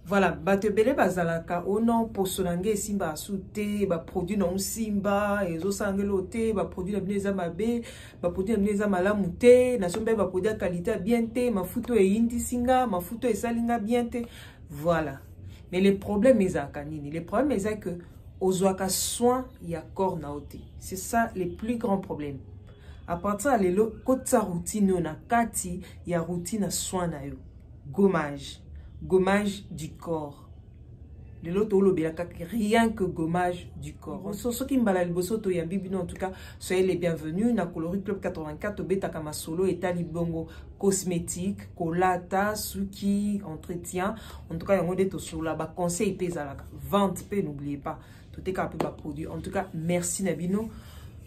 Voilà, batebele bazalaka o non posonange simba asute ba produit non simba ezo sangelo te ba produit na bineza mabe ba produit na bineza malamu te na sombe ba produit qualité bien te mafuto e indi singa mafuto e salinga bien te. Voilà. Mais le problème est kanini. Le problème est que ozwaka soin ya corps na ote. C'est ça le plus grand problème. À partir de là, kotsa routine na kati ya routine soin na yo. Gommage. Gommage du corps. De l'autre, rien que gommage du corps. Ceux qui m'balent le bosso to yambi, en tout cas, soyez les bienvenus. Na Coloris Club 84, beta kama solo et talibongo cosmétique, colata, suki, entretien. En tout cas, il y a un modèle sur là, bas conseil pèse à la vente, n'oubliez pas. Tout est capable de produit. En tout cas, merci Nabino.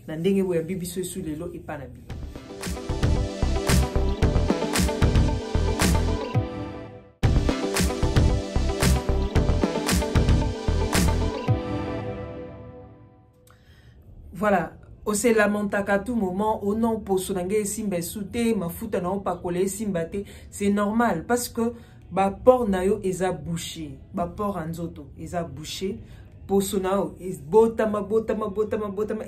Nandenge wo yambi biso sur les lots et pas nabi. Voilà, on se lamente à tout moment, au nom pour sonange simba soute, ma futa na pas collé simbate, c'est normal parce que ba port na yo eza bouché, ba port anzoto eza bouché, pour sonao es botama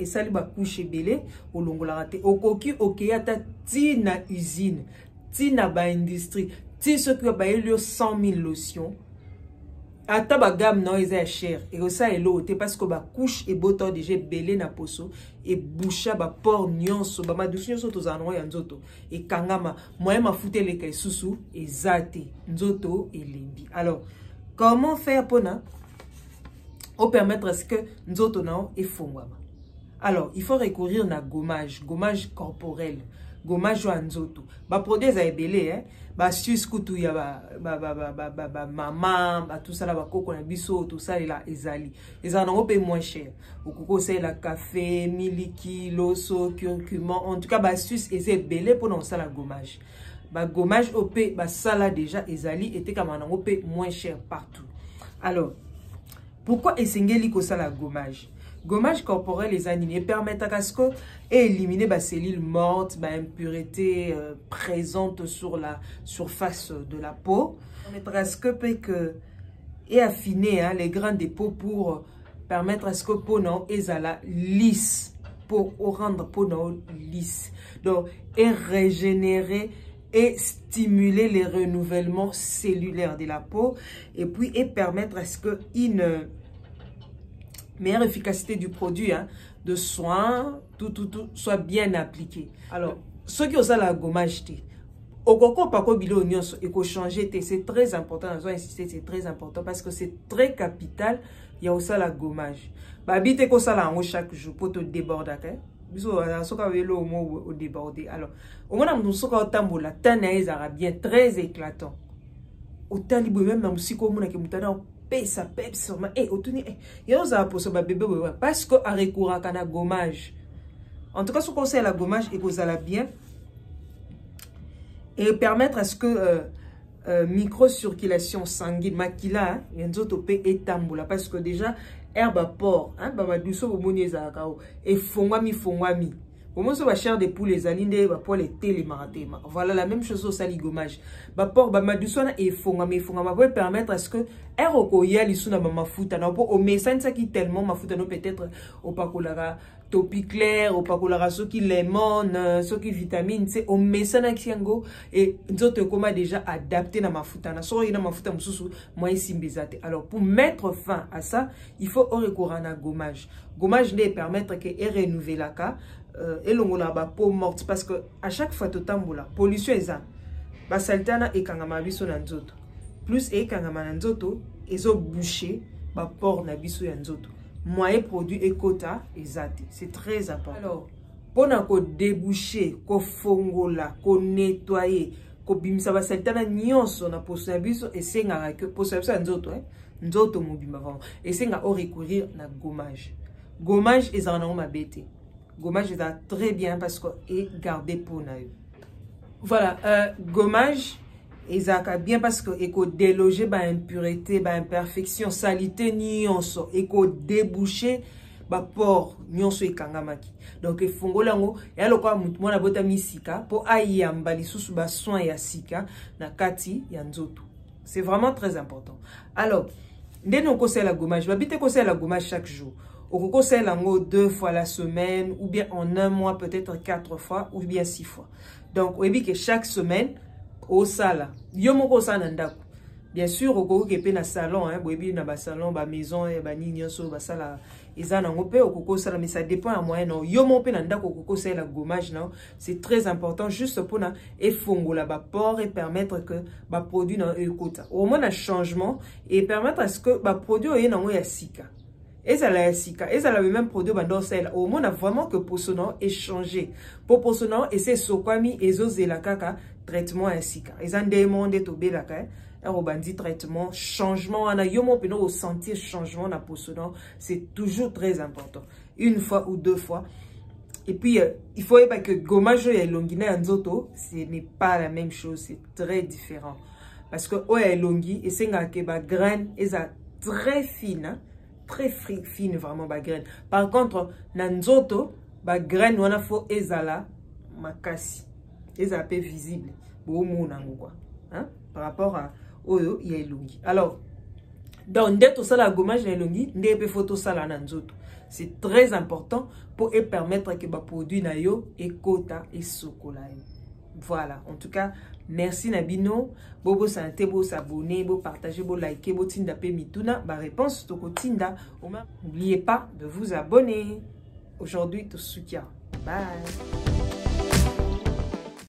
et sali ba couche belé au longola raté, au koki okeyata ti na usine, ti na ba industrie, ti ce que ba elio 100 000 lotions. Ata ba gamme non est cher et ça est l'eau parce que ba couche et boto déjà belé na poso et boucha ba port nyonso ba madusu nyonso to zanwa ya nzoto et kangama moyen ma fouté les kay susu et zate nzoto et limbi. Alors comment faire pour na au permettre à ce que nzoto na et fongwama. Alors il faut recourir na gommage corporel, gommage wa nzoto ba produit za belé hein. Ba sus kutu ya maman ba tout ça là ba koko na biso tout ça là ezali ezana ngo pe moins cher okoko c'est la café miliki loso curcuma en tout cas ba sus ezé belé pour non ça la gommage ba gommage op ba sala déjà ezali était comme nango pe moins cher partout. Alors pourquoi esengeli ko ça la gommage? Gommage corporel les animés permettent à ce que éliminer les cellules mortes, les impuretés présentes sur la surface de la peau. Permettre à ce que et affiner hein, les grains de peau pour permettre à ce que peau non ezala lisse pour rendre peau non lisse. Donc et régénérer et stimuler les renouvellements cellulaires de la peau et puis et permettre à ce que une meilleure efficacité du produit hein, de soins, tout soit bien appliqué. Alors, ceux qui ont ça la gommage, au coco pas quoi bilo nyonso et ko changer c'est très important. On doit insister, c'est très important parce que c'est très capital. Il y a aussi la gommage. Bah bite ko ça là chaque jour pour te déborder. Biso soka velo au déborder. Alors, au moins nous soka tambola tanaïs arabien très éclatant. Au talibo même dans musico mona ke mutana ça pèse sur ma et autour et on a pour ce bébé parce que à recours à cana gommage en tout cas ce conseil la gommage et vous allez bien et permettre à ce que micro-circulation sanguine makila et nzotopé et tamboula parce que déjà herbe à port hein ba douce au monieza kao et fongwami au moins sur la chair des poules les alindés va pour les télémaratema. Voilà la même chose au sali gommage. Ba port ba madusona et fongwami va permettre à ce que eroko yali suna mama futa na po o message ça qui tellement ma futa no peut-être au pakolara topi clair au pakolara ce qui lemon ce qui vitamine c'est au message qui yango et d'autres comment déjà adapté na ma futa na so ina ma futa mususu moi simbezate. Alors pour mettre fin à ça, il faut recourir à gommage. Gommage ne permettre que et renouveler la cas et l'on a ba peau morte parce que à chaque fois tout tamboula pollution eza ba saltana et kangama biso na nzoto plus et kangama na nzoto ezo boucher ba port na biso ya nzoto moyen produit et quota ezate c'est très important. Alors pour na ko déboucher ko fongola ko nettoyer ko bimisa ba saltana nyonso na poso na biso et senga que poso ya nzoto nzoto mobima vraiment et senga au recourir na gommage ezana ma bête. Gommage est très bien parce que est gardé pour nous. Voilà, gommage est bien parce que éco déloger ba impureté, ba imperfection, salité nyonso, éco déboucher ba port nyonso ekangamaki. Donc e fongolango et aloko mutmona bota misika pour ayamba lisusu ba soin ya sika na kati ya nzoto. C'est vraiment très important. Alors, dès nous conseille la gommage, habitez conseille la gommage chaque jour. Au conseille l'ango 2 fois la semaine, ou bien en un mois, peut-être 4 fois, ou bien 6 fois. Donc, on dit que chaque semaine, au sala, yomoko sanandako. Bien sûr, au coco qui est dans salon, hein, boebi na ba salon, ba maison, ba nini so ba sala, ezana ngope au coco sala, mais ça dépend à moyen non. Yomo pe nanda coco c'est la gommage non, c'est très important juste pour na et fongo la ba port et permettre que ba produit na ekota. Au moins un changement et permettre à ce que ba produit ait na ya sika. Et ça la sika, et ça la même produit bandor celle. Au moins vraiment que pour son nom est changé. Pour son nom et c'est sokwami ezoze la kaka traitement à sika. Ils ont demandé to be la kaka. Un bandit traitement, changement, on a yomo peno ressentir changement na posonant, c'est toujours très important. Une fois ou 2 fois. Et puis, il faut que gommage et longina anzoto, ce n'est pas la même chose, c'est très différent. Parce que ouais longi et c'est nga ke ba graine et ça très fine, hein? Très fine vraiment ba graine. Par contre, nanzoto ba graine wana faut ezala makasi. Ezala peu visible. Bo mo nango quoi. Hein? Par rapport à oyo ya elongi. Alors, dans ndeto sala gommage na elongi, ndebe photo sala na nzoto. C'est très important pour permettre que ba produit na yo ekota et sokola. Voilà, en tout cas, merci Nabino. Bobo santé, bo s'abonner, bo partager, bo liker, bo tinda pe mituna. Ba réponse toko tinda. N'oubliez pas de vous abonner. Aujourd'hui, tout soutien. Bye.